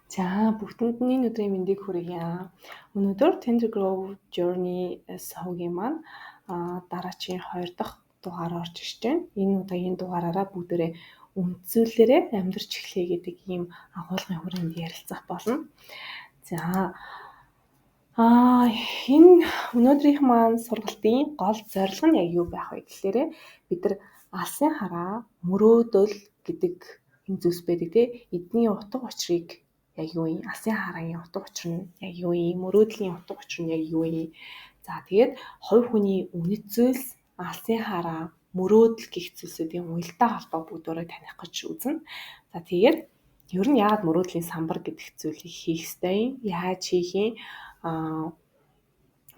За бүгдэнд нь энэ өдрийн мэндийг хүргье. Өнөөдөр Tender Grow Journey-с хогийн маань дараачийн 2 дахь дугаар орж ирж байна. Энэ удаагийн дугаараараа бүгдээрээ үндсүүлээрээ амьдарч эхлэе гэдэг ийм агуулгын хүрээнд ярилцах болно. За энэ өнөөдрийнх маань сургалтын гол зорилго нь яг юу байх вэ гэхээр бид нар алсын хараа мөрөөдөл гэдэг энэ зүйлс байдаг тий. Эдний утга учирыг яг юу юм? Алсын хараагийн утга учир нь яг юу юм? Мөрөөдлийн утга учир нь яг юу юм? За тэгээд хувь хүний үнэт зүйлс, алсын хараа, мөрөөдөл гэх зүйлсүүдийн уялдаа холбоо бүгдөө таних гэж үзнэ. За тэгээд ер нь яагаад мөрөөдлийн самбар гэдэг зүйлийг хийх ёстой юм? Яаж хийх юм?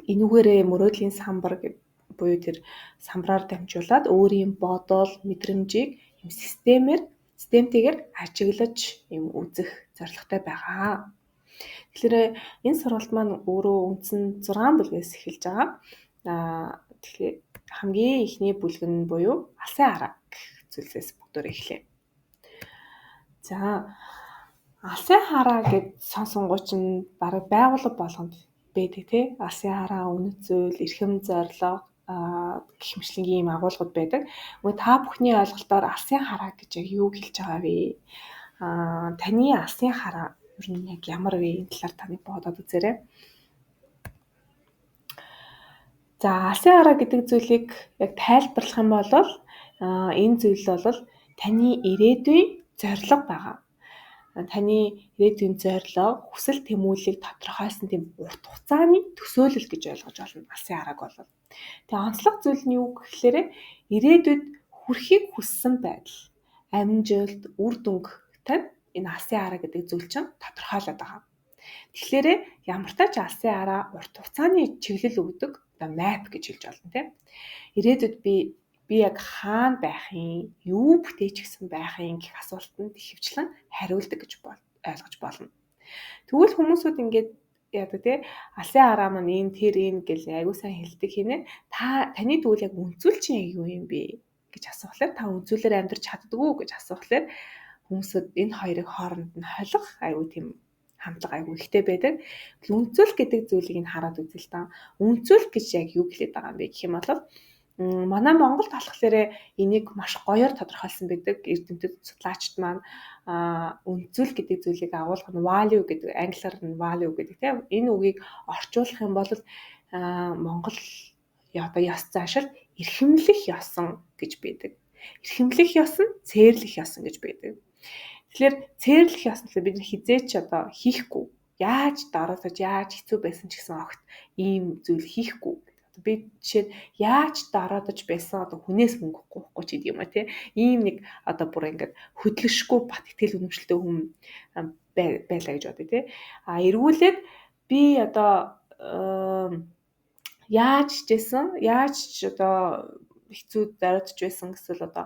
Энүүгээрээ мөрөөдлийн самбар буюу тэр самбараар дамжуулаад өөрийн бодол, мэдрэмжийг юм системтэйгээр ажиглаж юм үзэх зорилготой байгаа. Тэгэхээр энэ сургалт маань өөрөө үндсэн 6 бүлгээс эхэлж байгаа. Тэгэхээр хамгийн эхний бүлэг нь буюу алсын хараа гэх зүйлсээс бүгдөө эхлэе. За алсын хараа гэд сонсонгууд чинь бараг байгууллага болгонд байдаг тий. Алсын хараа, үнэт зүйл, эрхэм зорилго гэх мэтлэнгийн ийм агуулгууд байдаг. Та бүхний ойлголтоор алсын хараа гэж яг юу хэлж байгаа вэ? Таны алсын хараа ер нь яг ямар вэ? Энэ талаар таны бодоод үзээрэй. За алсын хараа гэдэг зүйлийг яг тайлбарлах юм бол энэ зүйл бол таны ирээдүйн зорилго байгаа. Таны ирээдүйн зорилго, хүсэл тэмүүллийг тодорхойлсон тийм урт хугацааны төсөөлөл гэж ойлгож болно алсын харааг бол. Тэгээ онцлог зүйл нь юу гэхээр ирээдүйд хүрэхийг хүссэн байдал, амжилт, үр дүнтэй энэ алсын хараа гэдэг зүйл чинь тодорхойлоод байгаа. Тэгэхээр ямар ч алсын хараа урт хугацааны чиглэл өгдөг map гэж хэлж болно тийм. Ирээдүйд би яг хаана байх юм, юу бүтээчихсэн байх юм гэх асуултанд ихэвчлэн хариулдаг гэж ойлгож болно. Тэгвэл хүмүүсүүд ингээд яадаг те алсын хараа маань энэ тэр энэ гэл аягүй сайн хэлдэг хийнэ. Таны тэгвэл яг үнцүүл чинь яг юу юм бэ гэж асуухлаар та үнцүүлээр амьдрч чаддгүй гэж асуухлаар хүмүүсүүд энэ хоёрыг хооронд нь холих аягүй тийм хамтлага аягүй ихтэй байдаг. Үнцүүл гэдэг зүйлийг нь хараад үзье л та. Үнцүүл гэж яг юу хэлээд байгаа юм бэ гэх юм бол манай Монголд болохоор энийг маш гоёор тодорхойлсон байдаг. Эрдэмтэд судлаачид маань үнцүүл гэдэг зүйлийг агуулгах нь value гэдэг, англиар нь value гэдэг тийм. Энэ үгийг орчуулах юм бол Монгол одоо ёс заашил эрхэмлэх ёсон гэж байдаг. Эрхэмлэх ёсон, цээрлэх ёсон гэж байдаг. Тэгэхээр цээрлэх ёсноо бид хизээч одоо хийхгүй. Яаж дараалаж, яаж хэцүү байсан ч гэсэн огт ийм зүйл хийхгүй. Би жишээд яаж дараадаж байсан одоо хүнээс мөнгө авахгүй ч гэдэг юм а тий. Ийм нэг одоо бүр ингээд хөдлөшгүй бат итгэл үнэмшилтэй хүн байлаа гэж бодъё тий. Эргүүлээд би одоо яаж чижсэн, яаж одоо хэцүү дараадж байсан гэсэн одоо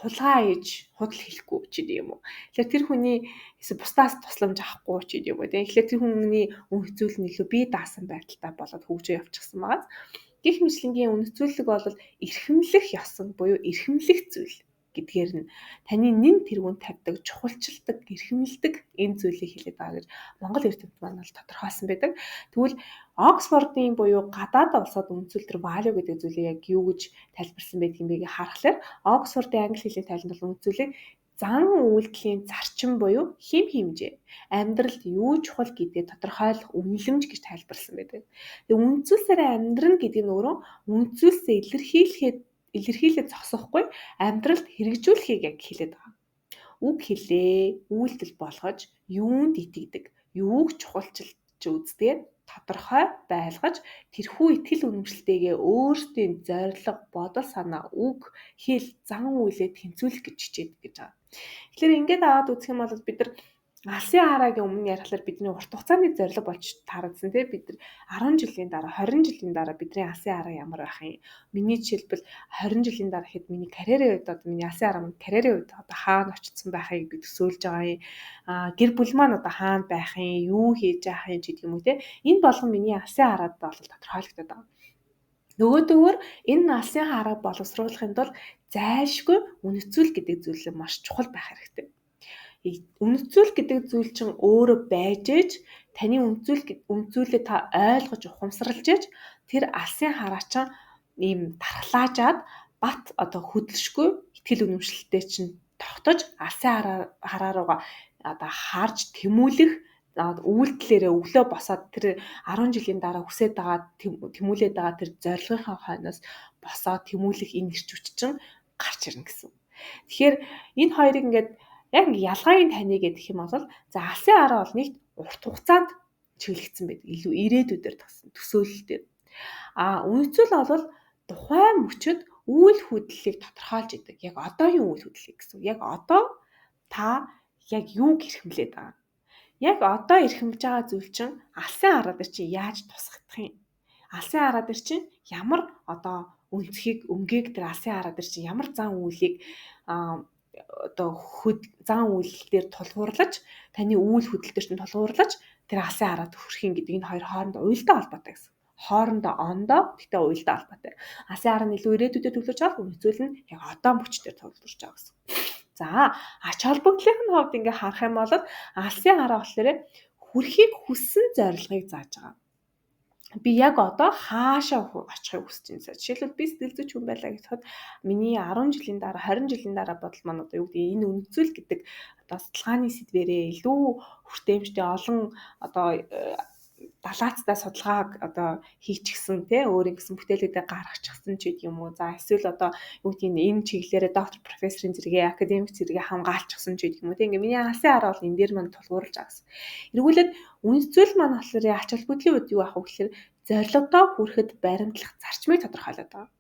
хулгай хийж худал хийхгүй ч гэдэг юм уу. Тэгэхээр тэр хүний бусдаас тусламж авахгүй ч гэдэг юм уу. Тэгэхээр тэр хүний үнэт зүйл нь илүү бие даасан байдалтай болоод хөгжөө явчихсан байгаа. Гэх мэтлэнгийн үнэт зүйлэг бол эрхэмлэх ёсон буюу эрхэмлэх зүйл гэдгээр нь таны нэн тэргүүнд тавьдаг, чухалчилдаг, эрхэмлдэг энэ зүйлийг хэлээд байгаа гэж Монгол эрдэмтэд маань бол тодорхойлсон байдаг. Тэгвэл Оксфордын буюу гадаад улсад үнцүүл төр value гэдэг зүйлийг яг юу гэж тайлбарласан байдаг юм бэ гэж харахаар Оксфордын англи хэлний тайлбар бол үнцүүлийг зан үйлдэлийн зарчим буюу хэм хэмжээ, амьдралд юу чухал гэдгийг тодорхойлох үнэлэмж гэж тайлбарласан байдаг. Тэгээ үнцүүлсээр амьдрна гэдэг нь өөрөө үнцүүлсээ илэрхийлээд зогсохгүй амьдралд хэрэгжүүлэхийг яг хэлээд байгаа. Үг хэлээ, үйлдэл болгож, юунд итгэдэг, юуг чухалчилж үздэг тодорхой байлгаж тэрхүү итгэл үнэмшилтэйгээ өөрсдийн зорилго, бодол санаа, үг, хэл, зан үйлээ тэнцвүүлэх гэж хичээдэг гэж байгаа. Тэгэхээр ингээд аваад үзэх юм бол бид нар алсын хараагийн өмнө ярихлаар бидний урт хугацааны зорилго болж таардсан тийм бид нар 10 жилийн дараа 20 жилийн дараа бидний алсын хараа ямар байх юм. Миний жишээлбэл 20 жилийн дараа хэд миний карьерийн үед одоо миний алсын хараа маань карьерийн үед одоо хаана очсон байхыг би төсөөлж байгаа юм. Гэр бүл маань одоо хаана байх юм, юу хийж яах юм гэдэг юм уу тийм. Энэ болгон миний алсын хараад бол тодорхойлогдоод байгаа. Нөгөөдөөр энэ алсын харааг боловсруулахын тулд зайлшгүй үнэт зүйл гэдэг зүйл маш чухал байх хэрэгтэй. Үнэт зүйл гэдэг зүйл чинь өөрөө байж ээж таны үнэт зүйлээ та ойлгож ухамсарлаж ээж тэр алсын хараа чинь ийм дархлаажаад бат одоо хөдөлшгүй итгэл үнэмшилтэй чинь тогтож алсын хараа руугаа одоо харж тэмүүлэх үйлдэлээрээ өглөө босоод тэр 10 жилийн дараа хүсэж байгаа тэмүүлээд байгаа тэр зорилгынхаа хойноос босоод тэмүүлэх энэ ирч хүч чинь гарч ирнэ гэсэн. Тэгэхээр энэ хоёрыг ингээд яг ялгааг нь таних гэх юм бол за алсын хараа бол нэгт урт хугацаанд чиглэгдсэн байдаг. Илүү ирээдүйдээр төсөөлөлтөөр. Үнэт зүйл бол тухайн мөчөд үйл хөдлөлийг тодорхойлж идэг. Яг одоогийн үйл хөдлөлийг гэсэн. Яг одоо та яг юуг эрхэмлээд байгаа. Яг одоо эрхэмлэж байгаа зүйл чинь алсын хараа дээр чинь яаж тусгах юм? Алсын хараа дээр чинь ямар одоо өнгийг тэр алсын хараа дээр чинь ямар зан үйлийг одоо зан үйл дээр тулгуурлаж таны үйл хөдлөл дээр чинь тулгуурлаж тэр алсын хараад хүрхийн гэдэг энэ хоёр хоорондоо уялдаа холбоотой гэсэн. Хоорондоо ондоо гэхдээ уялдаа холбоотой. Алсын хараа нь илүү ирээдүйдээ төлөвлөж байгаа, үнэт зүйл нь яг одоо мөчтөөр төлөвлөж байгаа гэсэн. За ач холбогдлын хувьд ингээ харах юм бол алсын хараа болохоор хүрхийг хүссэн зорилгыг зааж байгаа. Би яг одоо хаашаа очихыг хүсэж байна. Жишээлбэл би сэтгэл зүйч хүн байлаа гэхэд миний 10 жилийн дараа 20 жилийн дараа бодол маань одоо юу гэдэг энэ үнэт зүйл гэдэг одоо судалгааны сэдвэрээ илүү хүртээмжтэй олон одоо далаацтай судалгааг одоо хийчихсэн тий өөр ингэсэн бүтээлүүдээ гаргачихсан ч гэдэг юм уу. За эсвэл одоо юу гэдэг энэ чиглэлээрээ доктор профессорын зэрэгээ академик зэрэгээ хамгаалчихсан ч гэдэг юм уу. Тий ингээ миний алсын хараа бол энэ дээр маань тулгуурлаж байгаа гэсэн. Эргүүлээд үнэт зүйл маань болохоор ач холбогдлын үед юу ах вэ гэхээр зорилгодоо хүрэхэд баримтлах зарчмыг тодорхойлоод байгаа.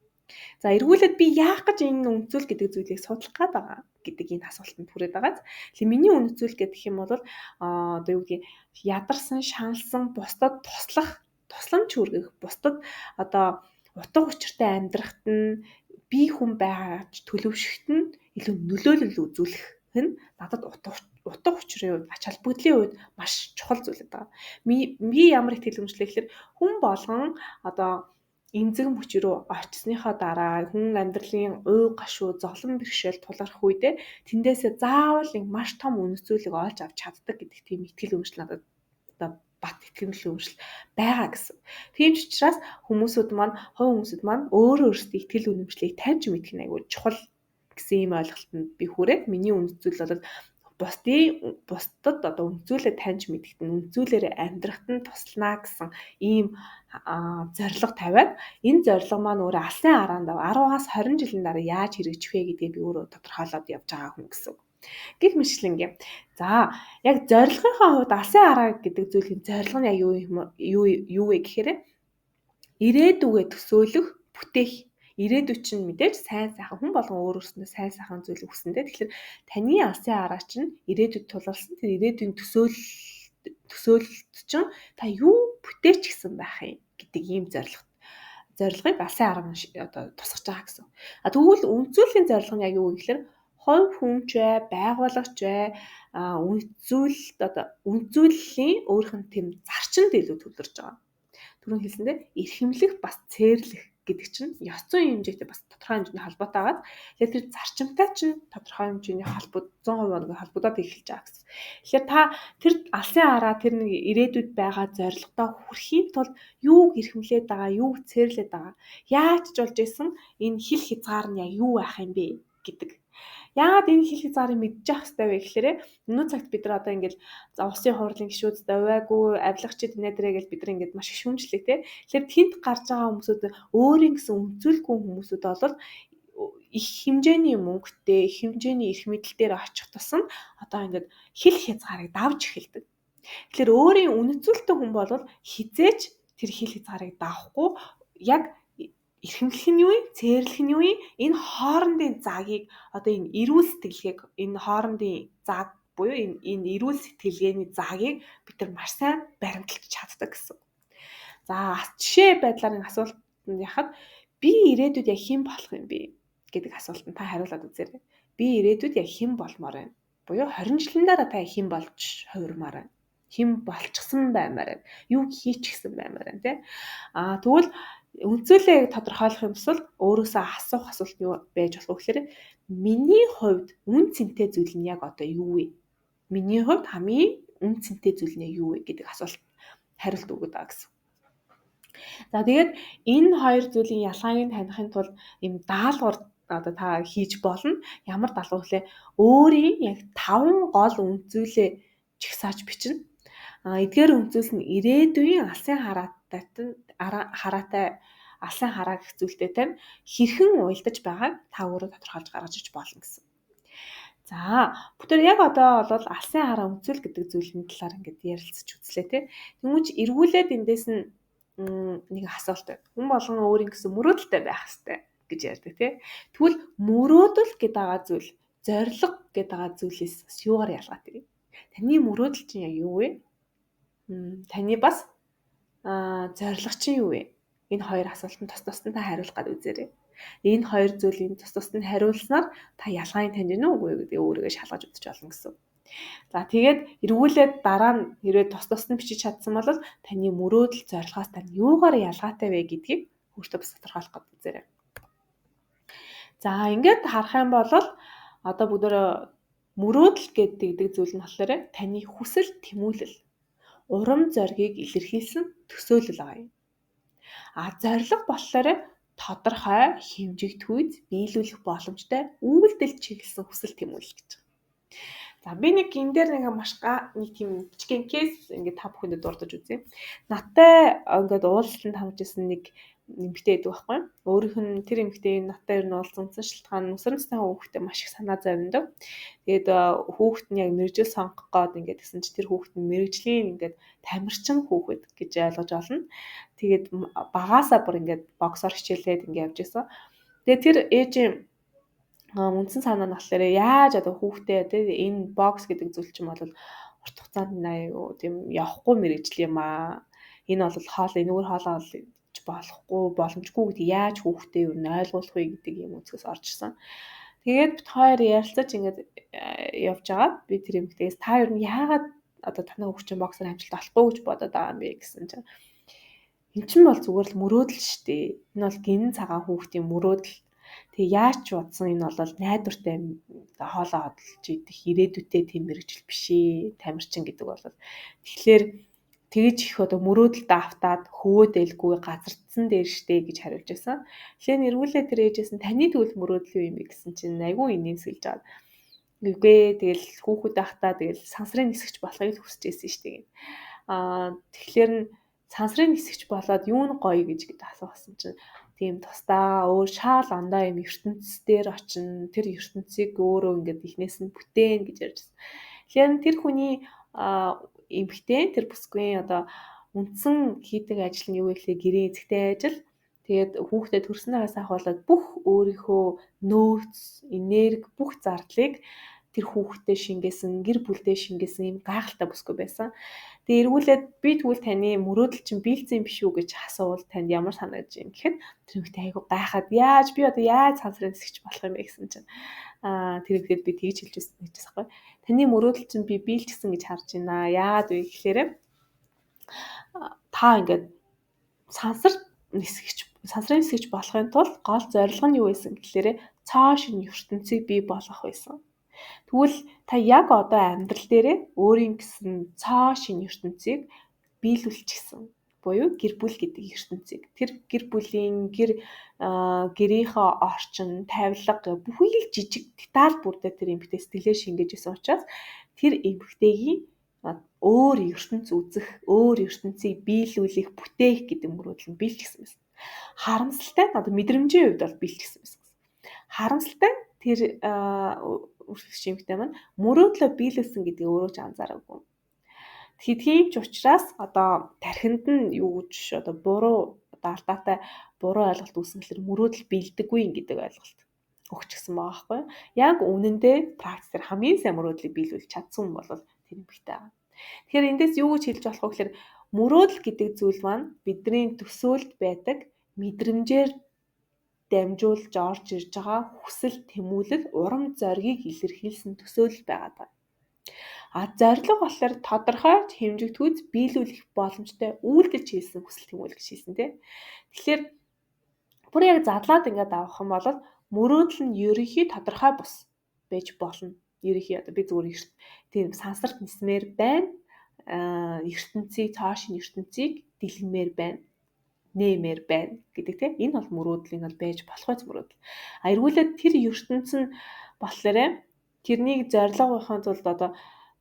За эргүүлээд би яах гэж энэ үнэт зүйл гэдэг зүйлийг судлах гээд байгаа гэдэг энэ асуултанд хүрээд байгаа. Тэгэхээр миний үнэт зүйл гэдэг юм бол одоо юу гэдгийг ядарсан, шаналсан, бусдад тусламж хүргэх, бусдад одоо утга учиртай амьдрахад нь би хүн байгаач төлөвшөхт нь илүү нөлөөлөл үзүүлэх нь надад утга учирын үед, ач холбогдлын үед маш чухал зүйл байгаа. Би ямар итгэл үнэмшлээ гэхээр хүн болгон одоо эмзэг мөч рүү очисныхоо дараа хүн амьдралын уй гашуу зовлон бэрхшээл тулгарх үедээ тэндээсээ заавал маш том үнэт зүйлийг олж авч чаддаг гэдэг тийм итгэл үнэмшил надад одоо бат итгэл үнэмшил байгаа гэсэн. Тийм ч учраас хүмүүсүүд маань өөрөө өөрсдөө итгэл үнэмшлийг таньж мэдэх нь айгүй чухал гэсэн ийм ойлголтод би хүрээд миний үнэт зүйл бол бусдад одоо үнцүүлээ таньж мэдгэт нь үнцүүлээрээ амьдрахад нь туслана гэсэн ийм зорилго тавиад энэ зорилго маань өөрөө алсын хараанд 10-аас 20 жилийн дараа яаж хэрэгжих вэ гэдгийг би өөрөө тодорхойлоод явж байгаа хүн гэсэн. Гэх мэтлэнгээ. За яг зорилгынхаа хувьд алсын хараа гэдэг зүйлийн зорилго нь яг юу вэ гэхээр ирээдүгээ төсөөлөх, бүтээх. Ирээдүйд чинь мэдээж сайн сайхан хүн болгон өөрөөсөө сайн сайхан зүйл хүснэ. Тэгэхээр таны алсын хараа чинь ирээдүйд тулгарсан тэр ирээдүйн төсөөлөлт чинь та юу бүтээч гэсэн байх юм гэдэг ийм зорилгыг алсын хараа одоо тусгаж байгаа гэсэн. Тэгвэл үнцүүлийн зорилго нь яг юу вэ гэхээр хувь хүнч бай, байгуулагч бай, үнцүүллийн өөрийнх нь тийм зарчинд илүү төвлөрж байгаа. Түрүүн хэлсэндээ эрхэмлэх бас цээрлэх гэдэг чинь ёс зүйн хэмжээтэй бас тодорхой хэмжээний холбоотой байгаа. Тэгэхээр тэр зарчимтай чинь тодорхой хэмжээний холбоо 100% нэг холбогдоод эхэлж байгаа гэсэн. Тэгэхээр та тэр алсын хараа тэр нэг ирээдүйд байгаа зорилгодоо хүрэхийн тулд юуг эрхэмлээд байгаа, юуг цээрлээд байгаа, яаж ч болж исэн энэ хил хязгаар нь яг юу байх юм бэ гэдэг. Яагаад энэ хил хязгаарыг мэдчих хэвээр вэ гэхээр өнөө цагт бид нар одоо ингээд усын хурлын гишүүд давайгүй авилгачид нэрээ гэж бид нар ингээд маш их шүүмжлэх тий. Тэгэхээр тэнд гарч байгаа хүмүүсүүд өөрийн гэсэн үнцүүлгүй хүмүүсүүд бол их хэмжээний мөнгөтэй, их хэмжээний эрх мэдэл дээр очих тусам одоо ингээд хил хязгаарыг давж эхэлдэг. Тэгэхээр өөрийн үнцүүлтэй хүн бол хизээч тэр хил хязгаарыг давахгүй яг эрхэмлэх нь юу вэ? Цээрлэх нь юу вэ? Энэ хоорондын заагийг одоо энэ эрүүл сэтгэлгээг энэ хоорондын зааг буюу энэ эрүүл сэтгэлгээний заагийг бид нар маш сайн баримталж чаддаг гэсэн. За жишээ байдлаар энэ асуултанд яхад би ирээдүйд яг хэн болох юм бэ гэдэг асуултанд та хариулаад үзээрэй. Би ирээдүйд яг хэн болмоор байна? Буюу 20 жилийн дараа та хэн болж хувирмаар байна? Хэн болчихсон баймаар байна? Юу хийчихсэн баймаар байна те? Тэгвэл үнцүүлээ тодорхойлох юм бол өөрөөсөө асуух асуулт юу байж болох вэ гэхээр миний хувьд үн цэнтэй зүйл нь яг одоо юу вэ Миний хувьд хамгийн үн цэнтэй зүйл нь юу вэ гэдэг асуулт хариулт өгöd байгаа гэсэн. За тэгээд энэ хоёр зүйлийн ялгааг таних тулд ийм даалгавар одоо та хийж болно. Ямар даалгавар вэ? Өөрийн яг 5 гол үнцүүлээ чигсааж бичнэ. Эдгээр үнцүүлс нь ирээдүйн алсын хараатай алсын хараа гэх зүйлтэй хэрхэн уялдаж байгааг та өөрөө тодорхойлж гаргаж иж болно гэсэн. За бүтээр яг одоо бол алсын хараа үнцүүл гэдэг зүйлийн талаар ингээд ярилцаж үзлээ тий. Тэмүүж эргүүлээд эндээс нь нэг асуулт байна. Хүн болгон өөрийн гэсэн мөрөөдөлтэй байх хэрэгтэй гэж ярьдаг тий. Тэгвэл мөрөөдөл гэдэг байгаа зүйл, зориг гэдэг байгаа зүйлээс бас юугаар ялгаатай вэ? Таны мөрөөдөл чинь яг юу вэ? Таны бас зориг чинь юу вэ? Энэ хоёр асуултанд тус-тусдаа хариулах гээд үзээрэй. Энэ хоёр зүйлийн тус-тусдаа хариулснаар та ялгааг танд гэнэ үгүй гэдэг өөрийгөө шалгаж үзэж болно гэсэн. За тэгээд эргүүлээд дараа нь хэрвээ тус-тусдаа бичиж чадсан бол таны мөрөөдөл зорилгоос тань юугаар ялгаатай вэ гэдгийг өөртөө бас тодорхойлох гээд үзээрэй. За ингээд харах юм бол одоо бүгдөө мөрөөдөл гэдэг зүйл нь болохоор таны хүсэл тэмүүлэл, урам зоригийг илэрхийлсэн төсөөлөл байгаа юм. Зорилго болохоор тодорхой хэмжигдхүйц биелүүлэх боломжтой үйлдэл чиглэсэн хүсэл тэмүүлэл гэж. За би нэг энэ дээр нэг маш нэг тийм жижигэн кейс ингээд та бүхэндээ дурдж үзье. Надтай ингээд уулзалтанд хамж исэн нэг эмэгтэй байдаг байхгүй. Өөрийнх нь тэр эмэгтэй надтай ер нь уулзсан шалтгаан нүсэр настай хүүхдээ маш их санаа зовндог. Тэгээд хүүхэд нь яг мэрэгжил сонгох гээд ингээд гэсэн чи тэр хүүхэд нь мэрэгжлийн ингээд тамирчин хүүхэд гэж ойлгож олно. Тэгээд багаасаа бүр ингээд боксоор хичээлээд ингээд явж исэн. Тэгээд тэр ээжийн үндсэн санаа нь болохоор яаж одоо хүүхдээ энэ бокс гэдэг зүйл чинь бол урт хугацаанд тийм явахгүй мэрэгжил юм аа. Энэ бол хоол энэгээр хоолоо болохгүй боломжгүй гэдэг яаж хүүхдээ юу н ойлгуулах вэ гэдэг юм үзгээс орж ирсэн. Тэгээд бид хоёр ярилцаж ингээд явж байгаа. Би тэр эмэгтэйгээс та юу н яагаад одоо танай хүүхчин боксер амжилт олохгүй гэж бодоод байгаа юм бэ гэсэн чинь эн чинь бол зүгээр л мөрөөдөл шүү дээ. Энэ бол гинэн цагаан хүүхдийн мөрөөдөл. Тэгээ яаж ч бодсон энэ бол найдвартай хоолоо хөдөлж идэх ирээдүйтэй тийм мэрэгжил биш ээ. Тамирчин гэдэг бол тэгэхээр тэгж их одоо мөрөөдөлд автаад хөвөөдөлгүй газардсан дээр штэ гэж хариулж байсан. Тэгэхээр эргүүлээ тэр ээжээс нь таны тэгвэл мөрөөдөл юу юм бэ гэсэн чинь айгүй инээмсэлж байгаа. Үгүй тэгэл хүүхэд ахтаа тэгэл сансрын нисгч болохыг хүсэж байсан штэ гэх. Тэгэхээр нь сансрын нисгч болоод юу нь гоё гэж асуусан чинь тийм тусдаа өөр шаал ондоо юм ертөнцийн дээр очино. Тэр ертөнцийг өөрөө ингээд ихнээс нь бүтээн гэж ярьжсэн. Тэгэхээр тэр хүний эмэгтэй тэр бүсгүй одоо үндсэн хийдэг ажил нь юу вэ гэхээр гэрээ эзэгтэй ажил. Тэгээд хүүхдэд төрснөөс ахуулаад бүх өөрийнхөө нөөц, энерги, бүх зардлыг тэр хүүхдэд шингээсэн, гэр бүлдээ шингээсэн юм гайхалтай бүсгүй байсан. Тэгээд эргүүлээд би тэгвэл таны мөрөөдөл чинь биелсэн биш үү гэж асуувал танд ямар санагдаж юм гэхэд тэр эмэгтэй айгу гайхаад яаж би одоо яаж сансрын нисгч болох юм бэ гэсэн чинь тэр эмэгтэйд би тэгж хэлж байсан гэж байна. Таны мөрөөдөл чинь би биелчихсэн гэж харж байна. Яагаад вэ гэхээр та ингээд сансрын нисгч болохын тулд гол зорилго нь юу байсан гэхээр цааш нь ертөнцийг бий болгох байсан. Тэгвэл та яг одоо амьдрал дээрээ өөрийн гэсэн цааш нь ертөнцийг биелүүлчихсэн. Буюу гэр бүл гэдэг ертөнцийг. Тэр гэр бүлийн гэрийнхээ орчин, тавилга бүхий л жижиг деталь бүрдээ тэр эмэгтэй сэтгэлээр шингээж исэн учраас тэр эмэгтэйгийн өөр ертөнц үзэх, өөр ертөнцийг биелүүлэх, бүтээх гэдэг мөрөөдөл нь биелчихсэн байсан. Харамсалтай одоо мэдрэмжийн хувьд бол биелчихсэн байсан. Харамсалтай тэр үргэлж эмэгтэй маань мөрөөдлөө биелүүлсэн гэдгийг өөрөө ч анзаараагүй. Тэгэхээр тийм ч учраас одоо тархинд нь юу гэж одоо буруу одоо алдаатай буруу ойлголт үүснэ гэхээр мөрөөдөл биелдэггүй гэдэг ойлголт өгчихсэн байгаа байхгүй. Яг үнэндээ практикээр хамгийн сайн мөрөөдлийг биелүүлж чадсан хүн бол тэр эмэгтэй байгаа. Тэгэхээр эндээс юу гэж хэлж болох вэ гэхээр мөрөөдөл гэдэг зүйл маань бидний төсөөлд байдаг мэдрэмжээр дамжуулж орж ирж байгаа хүсэл тэмүүлэл урам зоригийг илэрхийлсэн төсөөлөл байгаа. Зорилго болохоор тодорхой хэмжигдхүйц биелүүлэх боломжтой үйлдэл хийсэн хүсэл тэмүүлэл гэж хэлсэн тийм. Тэгэхээр бүр яг задлаад ингээд авах юм бол мөрөөдөл нь ерөнхий тодорхой бус байж болно. ерөнхий одоо би зүгээр тийм сансарт нисмээр байна. ертөнцийг цаашийн ертөнцийг дэлгэмээр байна. Нэмэр байна гэдэг тийм. Энэ бол мөрөөдлийн бол байж болох байц мөрөөдөл. Эргүүлээд тэр ертөнц нь болохоор тэрнийг зорилгохын тулд одоо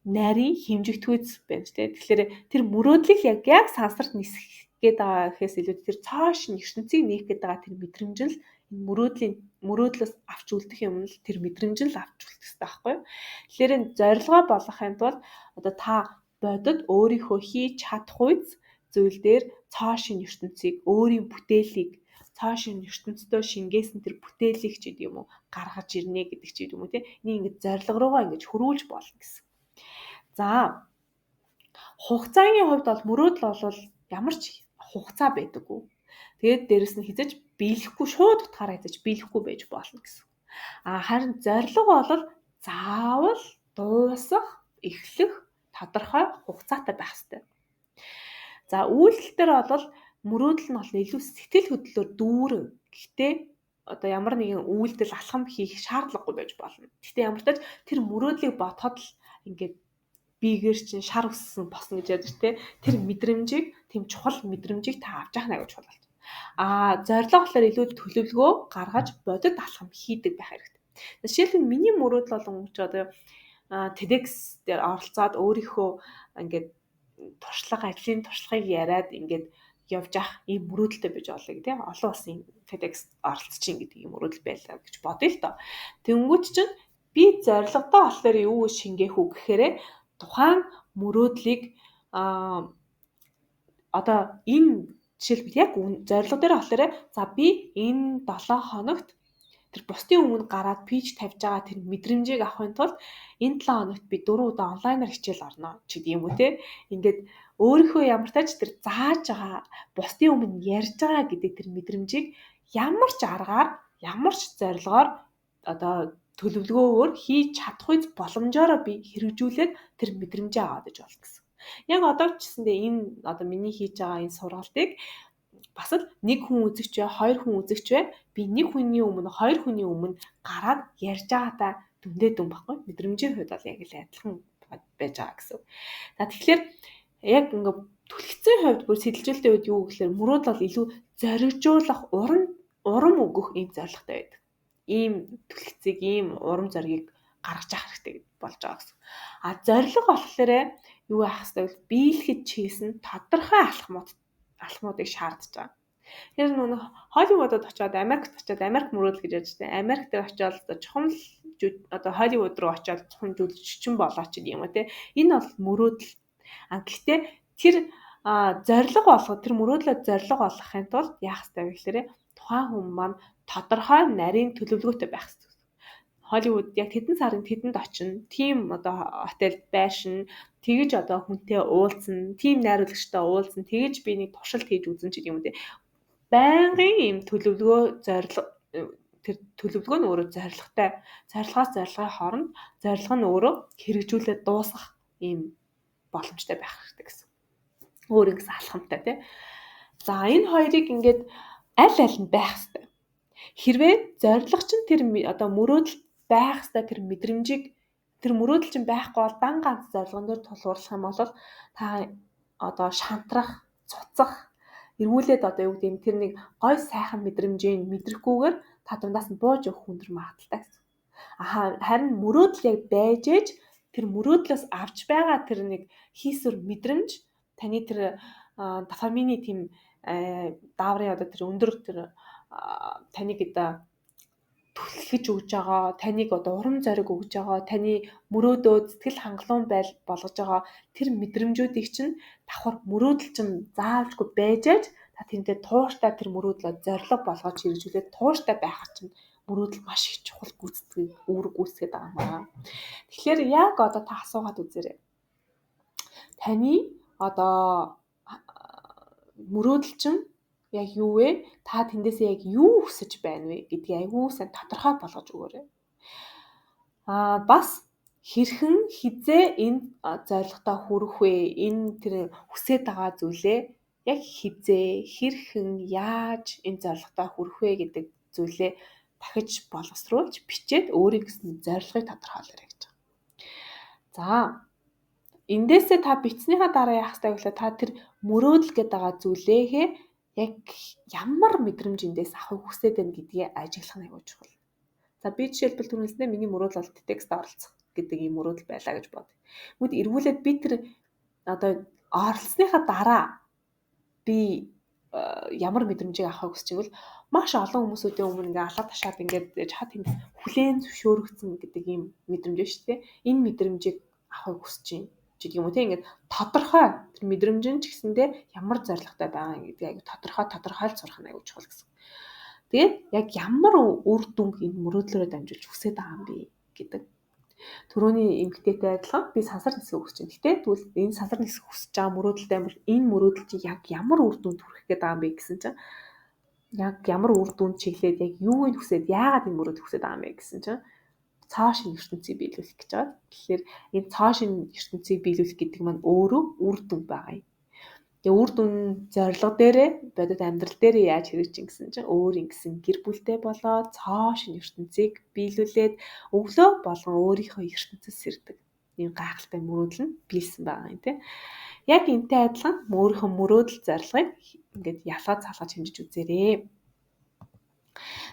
нарийн хэмжигдхүйц байна тийм. Тэгэхээр тэр мөрөөдлийг яг сансарт нисэх гээд байгаа гэхээс илүү тэр цааш нь ертөнцийг нээх гээд байгаа тэр мэдрэмж л энэ мөрөөдлөөс авч үлдэх юм л тэр мэдрэмж л авч үлдэх хэрэгтэй байхгүй юу? Тэгэхээр энэ зорилгоо болгохын тулд одоо та бодод өөрийнхөө хийж чадах үйц зүйл дээр цаашийн ертөнцийг өөрийн бүтээлийг цаашийн ертөнцийн шингээсэн тэр бүтээлийг ч гэдэг юм уу гаргаж ирнэ гэдэг ч гэдэг юм уу тийм. Энийг ингэж зорилго руугаа ингэж хөрвүүлж болно гэсэн. За хугацааны хувьд бол мөрөөдөл бол ямар ч хугацаа байдаггүй. Тэгээд дээрэс нь хязгаарч биелэхгүй шууд утгаараа хязгаарч биелэхгүй байж болно гэсэн. Харин зорилго бол заавал дуусах, эхлэх тодорхой хугацаатай байх ёстой. За үйлдэл дээр бол мөрөөдөл нь бол илүү сэтгэл хөдлөлөөр дүүрэн. Гэхдээ одоо ямар нэгэн үйлдэл алхам хийх шаардлагагүй байж болно. Гэхдээ ямар ч тач тэр мөрөөдлийг бодоход л ингээд бигээр чинь шар өссөн босно гэж ядаж те. Тэр мэдрэмжийг, тийм чухал мэдрэмжийг та авч явах нэг чухал болж байна. Зорилго болохоор илүү төлөвлөгөө гаргаж бодит алхам хийдэг байх хэрэгтэй. Жишээлбэл миний мөрөөдөл болон ч одоо TEDx дээр оролцоод өөрийнхөө ингээд ажлын туршлагыг яриад ингээд явж ах ийм мөрөөдөлтэй байж олё тийм олон улсын TEDx оролцож гэдэг ийм мөрөөдөл байлаа гэж бодъё л доо. Тэнгүүт чинь би зорилгодоо болохоор юу шингээх үү гэхээр тухайн мөрөөдлийг одоо энэ жишээлбэл яг зорилго дээр болохоор за би энэ 7 хоногт тэр бусдын өмнө гараад пич тавьж байгаа тэр мэдрэмжийг авахын тулд энэ 7 хоногт би 4 удаа онлайнаар хичээл орно ч гэдэг юм уу те. Ингээд өөрийнхөө ямар тач тэр зааж байгаа бусдын өмнө ярьж байгаа гэдэг тэр мэдрэмжийг ямар ч аргаар ямар ч зорилгоор одоо төлөвлөгөөгөөр хийж чадах үз боломжоор би хэрэгжүүлээд тэр мэдрэмжээ аваад иж болно гэсэн. Яг одоо ч гэсэндээ энэ одоо миний хийж байгаа энэ сургалтыг бас л нэг хүн үзэгч бай, хоёр хүн үзэгч бай. Би нэг хүний өмнө, хоёр хүний өмнө гараад ярьж байгаадаа дүндээ дүн баггүй. Мэдрэмжийн хувьд бол яг л адилхан байж байгаа гэсэн. За тэгэхээр яг ингээд түлхцийн хувьд бүр сэтэлжүүлэлтийн үед юу гэхээр мөрөөдөл бол илүү зоригжуулах, урам өгөх ийм зорилготой байдаг. Ийм түлхцийг, ийм урам зоригийг гаргаж авах хэрэгтэй болж байгаа гэсэн. Зорилго болохоор юу авах хэрэгтэй вэ? Биелэхэд чийсэн тодорхой алхмуудыг шаардж байгаа. Тэр нэг Холливуудад очиод Америкт очиод Америк мөрөөдөл гэж яаж тэ Америк дээр очиод чухам одоо Холливуд руу очиод чухам жүжигчин болоо ч юм уу те. Энэ бол мөрөөдөл. Гэхдээ тэр зорилго болгох тэр мөрөөдлөө зорилго болгохын тулд яах хэрэгтэй вэ гэхээр тухайн хүн маань тодорхой нарийн төлөвлөгөөтэй байх хэрэгтэй. Холливуд яг тэдэн сарын тэдэнд очино. Тим одоо хотелд байшин тэгэж одоо хүнтэй уулзна, тим найруулагчтай уулзна, тэгэж би нэг туршилт хийж үзэн ч юм уу те. Байнгын ийм төлөвлөгөө зорилго тэр төлөвлөгөө нь өөрөө зорилготой. Зорилгоос зорилгын хооронд зорилго нь өөрөө хэрэгжүүлээд дуусгах ийм боломжтой байх хэрэгтэй гэсэн. Өөр ингэс алхамтай тий. За энэ хоёрыг ингээд аль нь байх хэрэгтэй. Хэрвээ зорилго чинь тэр одоо мөрөөдөл байх хэрэгтэй тэр мэдрэмжийг тэр мөрөөдөл чинь байхгүй бол дан ганц зорилгон дээр тулгуурлах юм бол та одоо шантрах, цуцах эргүүлээд одоо юу гэдэг юм тэр нэг гой сайхан мэдрэмжийг мэдрэхгүйгээр та дундаас нь бууж өгөх хүндэр магадaltaй гэсэн. Харин мөрөөдөл яг байж ээж тэр мөрөөдлөөс авч байгаа тэр нэг хийсвэр мэдрэмж таны тэр дофамины тийм дааврын одоо тэр өндөр тэр таныг одоо түлхэж өгж байгаа, таныг одоо урам зориг өгж байгаа, таны мөрөөдөө сэтгэл хангалуун болгож байгаа тэр мэдрэмжүүдийг чинь давхар мөрөөдөл чинь заавалжгүй байж аж та тэнтэй тууштай тэр мөрөөдлөө зориг болгож хэрэгжүүлээд тууштай байхад чинь мөрөөдөл маш их чухал үүрэг гүйцэтгээд байгаа юм байна. Тэгэхээр яг одоо та асуугаад үзээрэй. Таны одоо мөрөөдөл чинь яг юу вэ? Та тэндээсээ яг юу хүсэж байна вэ гэдгийг айгүй сайн тодорхой болгож өгөөрэй. Бас хэрхэн хизээ энэ зорилготой хүрэх вэ? Энэ тэр хүсэж байгаа зүйлээ яг хизээ, хэрхэн, яаж энэ зорилготой хүрэх вэ гэдэг зүйлээ дахиж боловсруулж бичээд өөрийн гэсэн зорилгыг тодорхойлоорой гэж байна. За эндээсээ та бичснийхаа дараа яах ёстой вэ гэхээр та тэр мөрөөдөл гэдэг байгаа зүйлээ яг ямар мэдрэмжэндээс авахыг хүсэж байна гэдгийг ажиглах нь аягүй чухал. За би жишээлбэл түрүүлсэндээ миний мөрөөдөл бол текст оролцох гэдэг ийм мөрөөдөл байлаа гэж бод. Тэгмэд эргүүлээд би тэр одоо оролцсныхаа дараа би ямар мэдрэмжийг авахыг хүсэж байвал маш олон хүмүүсийн өмнө ингээ алга ташаад ингээд чад тэнд хүлээн зөвшөөрөгдсөн гэдэг ийм мэдрэмж байна шүү дээ. Энэ мэдрэмжийг авахыг хүсэж байна гэдэг юм уу те ингээд тодорхой тэр мэдрэмж нь ч гэсэндээ ямар зоригтой байгаа гэдэг аягүй тодорхойлж сурах нь аягүй чухал гэсэн. Тэгээд яг ямар үр дүнг энэ мөрөөдлөөрөө дамжуулж хүсэж байгаа юм бэ гэдэг. Төрөний эмгтээтэй адилхан би сансар нисэх хүсэж байна. Гэтэ тэгвэл энэ сансар нисэх хүсэж байгаа мөрөөдөлтэй амар энэ мөрөөдөл чи яг ямар үр дүнд хүрэх гээд байгаа юм бэ гэсэн чинь яг ямар үр дүнд чиглээд яг юуг нь хүсээд яагаад энэ мөрөөдөл хүсэж байгаа юм бэ гэсэн чинь цоо шин ертөнцийг биелүүлэх гэж байгаа. Тэгэхээр энэ цоо шин ертөнцийг биелүүлэх гэдэг маань өөрөө үр дүн байгаа юм. Тэгээ үр дүн зорилго дээрээ бодит амьдрал дээр яаж хэрэгжин гэсэн чинь өөр ингэсэн гэр бүлтэй болоод цоо шин ертөнцийг биелүүлээд өглөө болгон өөрийнхөө ертөнцөөс сэрдэг. Ийм гайхалтай мөрөөдөл нь биелсэн байгаа юм тий. Яг энтэй адилхан өөрийнхөө мөрөөдөл зорилгыг ингээд ялгаж залгаж хэмжиж үзээрэй.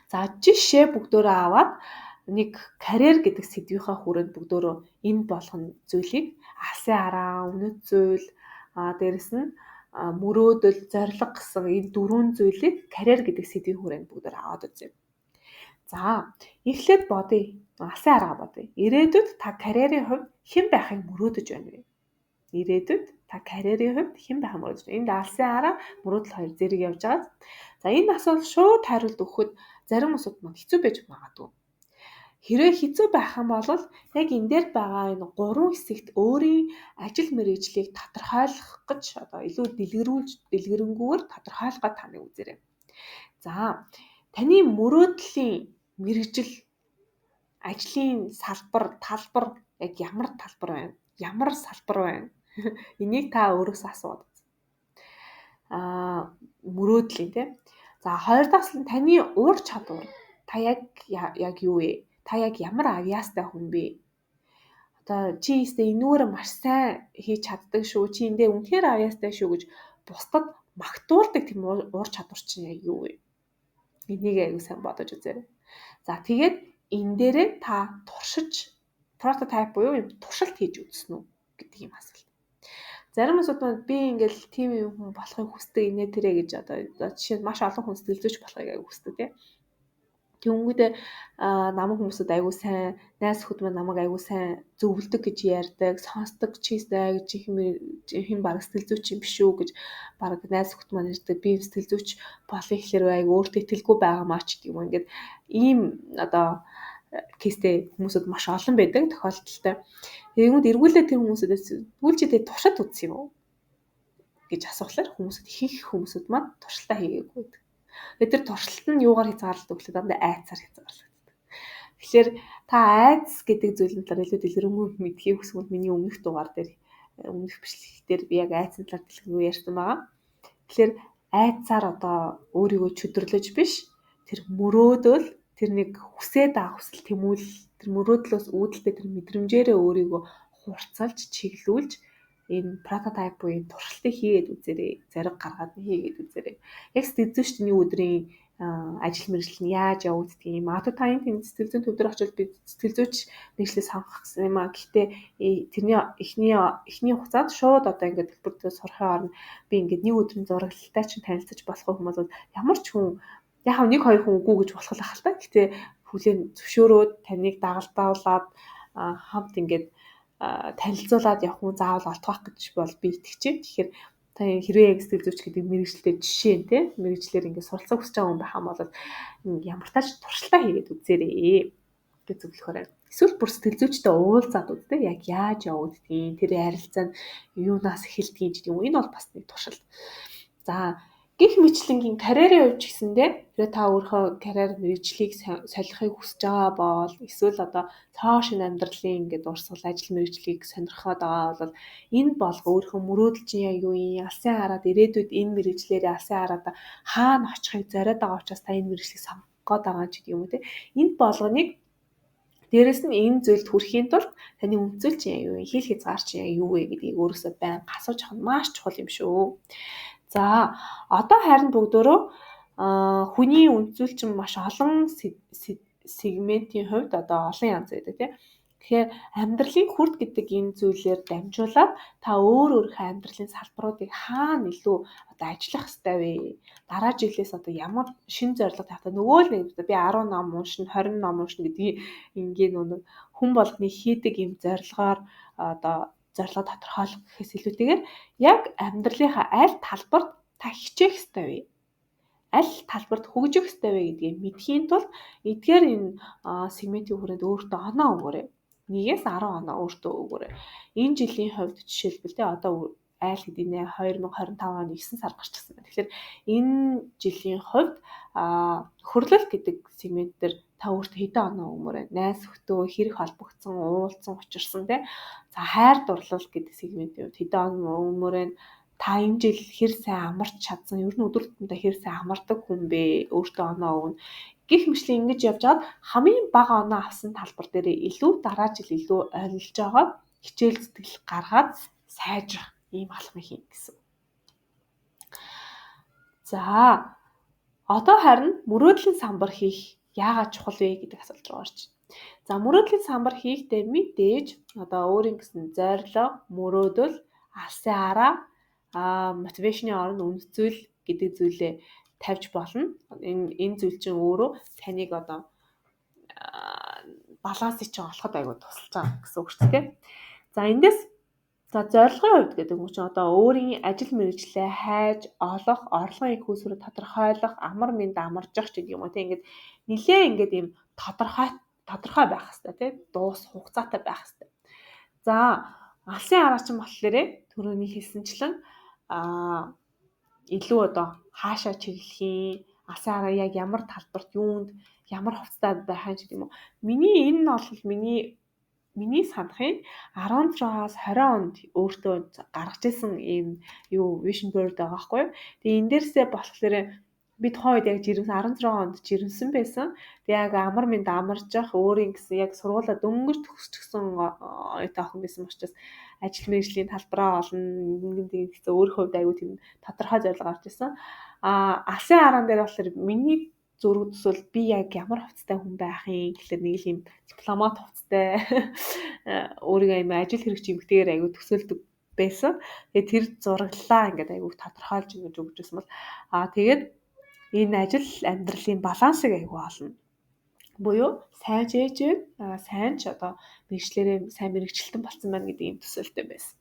За жишээ бүгдөө аваад нэг карьер гэдэг сэдвийнхаа хүрээнд бүгдөө энэ болгон зүйлийг алсын араа, үнэт зүйл, дээрэс нь мөрөөдөл, зорилго гэсэн энэ дөрвөн зүйлийг карьер гэдэг сэдвийн хүрээнд бүгдээр аваад үзье. За, эхлээд бодъё. Алсын арга бодъё. Ирээдүйд та карьерийн хувьд хэн байхыг мөрөөдөж байна вэ? Ирээдүйд та карьерийн хувьд хэн байхыг мөрөөдөж байна? Энд алсын арга, мөрөөдөл хоёр зэрэг явж байгаа. За, энэ асуулт шууд хариулт өгөхөд зарим хүмүүс маань хэцүү байж магадгүй. Хэрвээ хэцүү байх юм бол яг энэ дээр байгаа энэ гурван хэсэгт өөрийн ажил мэргэжлийг тодорхойлох гэж одоо илүү дэлгэрэнгээр тодорхойлоход таны үзээрэй. За, таны мөрөөдлийн мэргэжил ажлын талбар яг ямар талбар байна? Ямар салбар байна? Энийг та өөрөөсөө асууад үз. Мөрөөдлийн тийм. За, хоёр дахь нь таны ур чадвар. Та яг юу вэ? Та яг ямар авьяастай хүн бэ? Одоо чи ихтэй энүүгээр маш сайн хийж чаддаг шүү. Чи эндээ үнэхээр авьяастай шүү гэж бусдад магтуулдаг тийм ур чадвар чинь яг юу вэ? Энийг аягүй сайн бодож үзээрэй. За тэгээд энэ дээрээ та туршиж прототип буюу юм туршилт хийж үзсэн үү гэдэг юм асуулт. Зарим хүмүүсд би ингээл тийм хүн болохыг хүсдэг инээ тэрэ гэж одоо жишээ нь маш олон хүн сэтгэлзүйч болохыг аягүй хүсдэг тийм. Тэнгүүдээ намайг хүмүүсд аягүй сайн найз өхөд маань намайг аягүй сайн зөвлөдөг гэж ярьдаг, сонсдог чийстэй гэж хин баг сэтгэлзүйч юм биш үү гэж баг найз өхөд маань ярьдаг. Би сэтгэлзүйч болох ихлээр аягүй өөртөө итгэлгүй байгаа маа ч гэдэг юм. Ингээд ийм одоо кейстэй хүмүүсд маш олон байдаг тохиолдолтой. Тэгвэл эргүүлээ тэр хүмүүсээс түлжидээ туршид үзсэн юм уу гэж асуухлаар ихэнх хүмүүсд маань туршилтаа хийгээгүй байдаг. Тэгээд тэр туршилт нь юугаар хязгаарлагддаг вэ? Дандаа айцаар хязгаарлагддаг. Тэгэхээр та айц гэдэг зүйлийн талаар илүү дэлгэрэнгүй мэдхийг хүсвэл миний өмнөх дугаар дээр өмнөх бичлэг дээр би яг айцын талаар дэлгэрэнгүй ярьсан байгаа. Тэгэхээр айцаар одоо өөрийгөө чөдөрлөж биш тэр мөрөөдөл тэр нэг хүсээд байгаа хүсэл тэмүүлэл тэр мөрөөдлөөс үүдэлтэй тэр мэдрэмжээрээ өөрийгөө хурцлж чиглүүлж энэ прототип буюу туршилтыг хийгээд үзээрэй. Зариг гаргаад хийгээд үзээрэй. Яг сэтгэлзүйчдийн өдрийн ажил мэргэжил нь яаж явагддгийг магадгүй та энэ сэтгэлзүйн төв дээр очивол би сэтгэлзүйч мэргэжлээ сонгох гэсэн юм аа. Гэхдээ тэрний эхний хугацаанд шууд одоо ингээд төлбөртөө сурахын оронд би ингээд нэг өдрийн зурагтай чинь танилцаж болох хүмүүс бол ямар ч хүн яг нэг хоёр хүн үгүй гэж болох л ахaltaа. Гэхдээ хүлээн зөвшөөрөөд таныг дагалдаулаад хамт ингээд танилцуулаад явах хүн заавал олдох гэж бол би итгэж байна. Тэгэхээр та хэрвээ яг сэтгэлзүйч гэдэг мэргэжлээ жишээ нь тийм мэргэжлэр ингээд суралцах хүсэж байгаа хүн байх юм бол ямар тач туршилтаа хийгээд үзээрэй гэж зөвлөхөөр байна. Эсвэл бүр сэтгэлзүйчтэй уулзаад үзтээ яг яаж явагддгийг тэр харилцаа нь юунаас эхэлдгийг гэдэг юм. Энэ бол бас нэг туршилт. За гэх мэтлэнгийн карьерийн хувьд ч гэсэндээ хэрэг та өөрийнхөө карьер мэргэжлийг солихыг хүсэж байгаа бол эсвэл одоо цоо шин амьдралын ингээд урсгал ажил мэргэжлийг сонирхоод байгаа бол энэ болго өөрийнхөө мөрөөдөл чинь яг юу юм алсын хараад ирээдүйд энэ мэргэжлээрээ алсын хараад хаана очихыг зориод байгаа учраас та энэ мэргэжлийг сонгох гээд байгаа ч гэдэг юм уу те энэ болгоныг Дээрэс нь энэ зүйлд хүрэхийн тулд таны үнцөл чинь юу вэ? Хил хязгаар чинь юу вэ гэдгийг өөрөөсөө байн асууж авах нь маш чухал юм шүү. За одоо харин бүгдөө хүний үнцөл чинь маш олон сегментийн хувьд одоо олон янз байдаг тийм. Тэгэхээр амьдралын хүрд гэдэг энэ зүйлээр дамжуулаад та өөрийнхөө амьдралын салбаруудыг хаана илүү одоо ажиллах ёстой вэ? Дараа жилээс одоо ямар шин зорилго тавьтаа нөгөө л нэг би 10 ном уншина, 20 ном уншина гэдгийг ингээд нэг хүн болгоны хийдэг юм зорилгоор одоо зорилго тодорхойлох гэхээс илүүтэйгээр яг амьдралынхаа аль талбарт та хичээх ёстой вэ? Аль талбарт хөгжих ёстой вэ гэдгийг мэдхийн тулд эдгээр энэ сегментийн хүрээнд өөртөө оноо өгөөрэй. 1-ээс 10 оноо өөртөө өгөөрэй. Энэ жилийн хувьд жишээлбэл те одоо айл хэдий нэ 2025 оны 9 сар гарчихсан байна. Тэгэхээр энэ жилийн хувьд хөрлөл гэдэг сегмент дээр та өөртөө хэдэн оноо өгмөрэй. Найс хөтөө хэрэг холбогдсон, уулзсан, учирсан те. За хайр дурлал гэдэг сегментийн хувьд хэдэн оноо өгмөрэй. Та энэ жил хэр сайн амарч чадсан, ер нь өдөр тутамдаа хэр сайн амардаг хүн бэ? Өөртөө оноо өгнө. Гэх мэтлэн ингэж явж хаад хамгийн бага оноо авсан талбар дээр илүү дараа жил илүү ойрлж байгаа хичээл зүтгэл гаргаад сайжрах ийм алхам хийн гэсэн. За одоо харин мөрөөдлийн самбар хийх яагаад чухал вэ гэдэг асуулт руу орж байна. За мөрөөдлийн самбар хийхдээ мэдээж одоо өөрийн гэсэн зорилго, мөрөөдөл, алсын араа мотивашны орон үнэцүүл гэдэг зүйлээ тавьж болно. Энэ зүйл чинь өөрөө таныг одоо балансыг чинь олоход аягүй тусалж байгаа гэсэн үг шүү дээ. За эндээс за зорилгын хувьд гэдэг нь чинь одоо өөрийн ажил мэргэжлээ хайж олох, орлогын их үүсвэрийг тодорхойлох, амар мэнд амаржах гэдэг юм уу тийм ингээд нилээ ингээд ийм тодорхой байх хэрэгтэй тийм дуус хугацаатай байх хэрэгтэй. За алсын араа чинь болохоор түрүүний хэлсэнчлэн илүү одоо хаашаа чиглэхийн алсын араа яг ямар талбарт юунд ямар хувцастай байх юм уу. Миний энэ нь бол миний санахын 16-аас 20 онд өөртөө гаргаж исэн ийм юу vision board байгаа байхгүй юу. Тэгээ энэ дээрсээ болохоор би тухайн үед яг 16 онд жирэмсэн байсан. Тэгээ яг амар мэнд амаржах өөрийн гэсэн яг сургуулаа дөнгөж төгсчихсэн охин байсан учраас ажил мэргэжлийн талбараа олон нэг гэсэн өөр хувьд аягүй тийм тодорхой зорилго гарч ирсэн. Алсын араан дээр болохоор миний зураг төсөөл би яг ямар хувцастай хүн байх юм гэхэлэр нэг л юм дипломат хувцастай өөрийгөө юм ажил хэрэгч эмэгтэйгээр аягүй төсөөлдөг байсан. Тэгээ тэр зураглалаа ингээд аягүй тодорхойлж ингэж өгчсэн бол тэгээд энэ ажил амьдралын балансыг аягүй олно. Буюу сайн жээж сайн ч одоо мэрэгчлэрээ сайн мэрэгчлэлтэн болсон байна гэдэг юм төсөөлтэй байсан.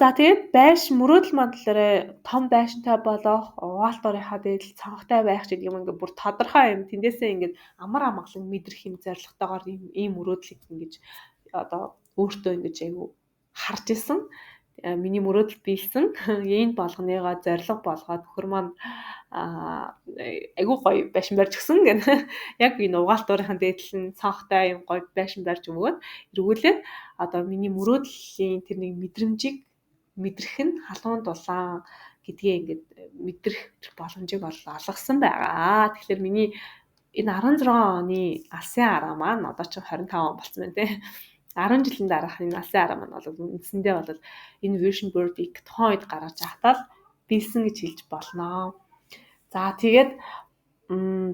За тэгээд байшин мөрөөдөл мандлаараа том байшинтай болох, угаалтуурынхаа дээд цонхтой байх гэдэг юм ингээд бүр тодорхой юм. Тэндээсээ ингээд амар амгалан мэдрэх юм зорилготойгоор ийм мөрөөдлийг ингэж одоо өөртөө ингэж аягүй харж исэн. Миний мөрөөдөл биелсэн. Энэ болгоныгоо зорилго болгоод нөхөр маань айгүй гоё байшин барьж өгсөн гэнэ. Яг энэ угаалтуурынхаа дээдлэн цонхтой юм гоё байшин барьж өгөөд эргүүлээд одоо миний мөрөөдлийн тэр нэг мэдрэмжийг мэдрэх нь халуун дулаан гэдгээ ингээд мэдрэх боломжийг олгосон байгаа. Тэгэхээр миний энэ 16 оны алсын араа маань одоо ч 25 он болсон байна те. 10 жилийн дараах энэ алсын араа маань бол үндсэндээ бол энэ vision board-ийг тухайн үед гаргаж ахтал биелсэн гэж хэлж болно. За тэгээд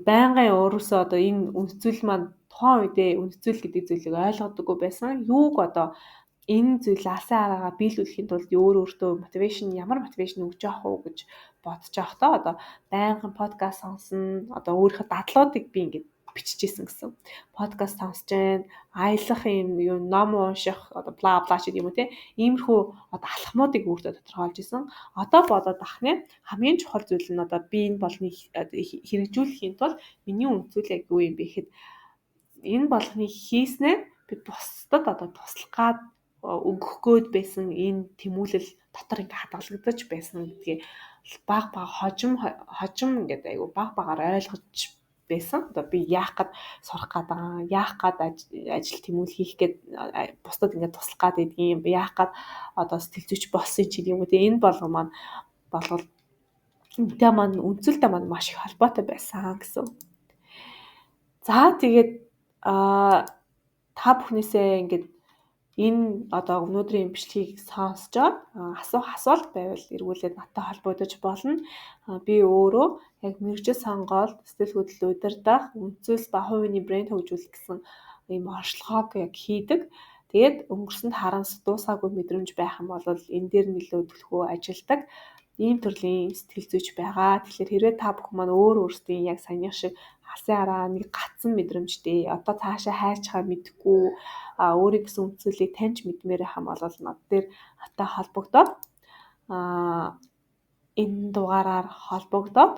байнгын өөрөөсөө одоо энэ үнэцүүл маань тухайн үедээ үнэцүүл гэдэг зүйлийг ойлгодоггүй байсан. Юуг одоо энэ зүйл алсын араагаа биелүүлэхийн тулд өөртөө ямар мотивашн өгч явах уу гэж бодож байхдаа одоо байнгын подкаст сонсно. Одоо өөрийнхөө дадлуудыг би ингээд биччихсэн гэсэн. Подкаст сонсож байна, аялах юм ном унших, одоо бла бла ч юм уу те. Иймэрхүү одоо алхмуудыг өөртөө тодорхойлж исэн. Одоо бодоод ахна хамгийн чухал зүйл нь одоо би энэ болгоныг хэрэгжүүлэхийн тулд миний үнцүүл яг юу юм бэ гэхэд энэ болгоныг хийснээр би бусдад одоо туслах гад өгөх гээд байсан энэ тэмүүлэл дотор ингээ хадгалагдаж байсан гэдгийг баг хожим ингээд айгу багаар ойлгож байсан. Одоо би яах гээд сурах гээд байгаа, яах гээд ажил тэмүүлэл хийх гээд бусдад ингээд туслах гээд байдгийн, яах гээд одоо сэтгэл зүйч болсон ч юм уу. Тэгээ энэ болгоо маань болгол үнтэй маань үнцэлтэй маань маш их холбоотой байсан гэсэн. За тэгээд та бүхнээсээ ингээд энэ одоо өнөөдрийн бичлэгийг сонсчоод асуулт байвал эргүүлээд надтай холбогдож болно. Би өөрөө яг мэргэжил сонгоод сэтгэл хөдлөл удирдах, үндэслэл ба хувийн брэнд хөгжүүлэх гэсэн ийм оршилгоог яг хийдэг. Тэгээд өнгөрсөнд харамс дуусаагүй мэдрэмж байх юм бол энэ дээр нөлөө төлөхөө ажилдаг. Ийм төрлийн сэтгэл зүйч байгаа. Тэгэхээр хэрвээ та бүхэн маань өөрсдийн яг саяных шиг алсын хараа нэг гацсан мэдрэмжтэй одоо цаашаа хайрцахаа мэдгүй өөрийн гэсэн үндэслэлийг таньж мэдмээр байх юм бол над дээр хата холбогдоод энэ дугаараар холбогдоод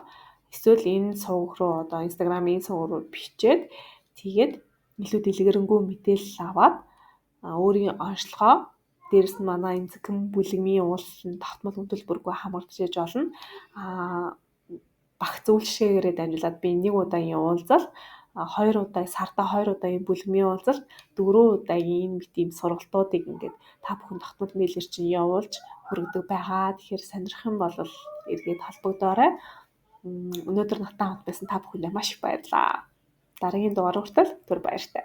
эсвэл энэ сувг руу одоо Instagram-ийн сувг руу бичээд тэгээд илүү дэлгэрэнгүй мэдээлэл аваад өөрийн онцлогоо дээрэс нь манай энэ зөвхөн бүлэгмийн уулзсан тогтмол хөтөлбөргүй хамгаалж болно. Багц үйлчилгээгээр дамжуулаад би нэг удаагийн уулзал 2 удаа сарда 2 удаагийн бүлэгмийн уулзалт 4 удаагийн энэ мэт ийм сургалтуудыг ингээд та бүхэн тогтмол мэйлэр чинь явуулж хүргэдэг байгаа. Тэгэхээр сонирх юм бол эргээд холбогдоорой. Өнөөдөр натаа хамт байсан та бүхэндээ маш их баярлалаа. Дараагийн дугаар хүртэл түр баяртай.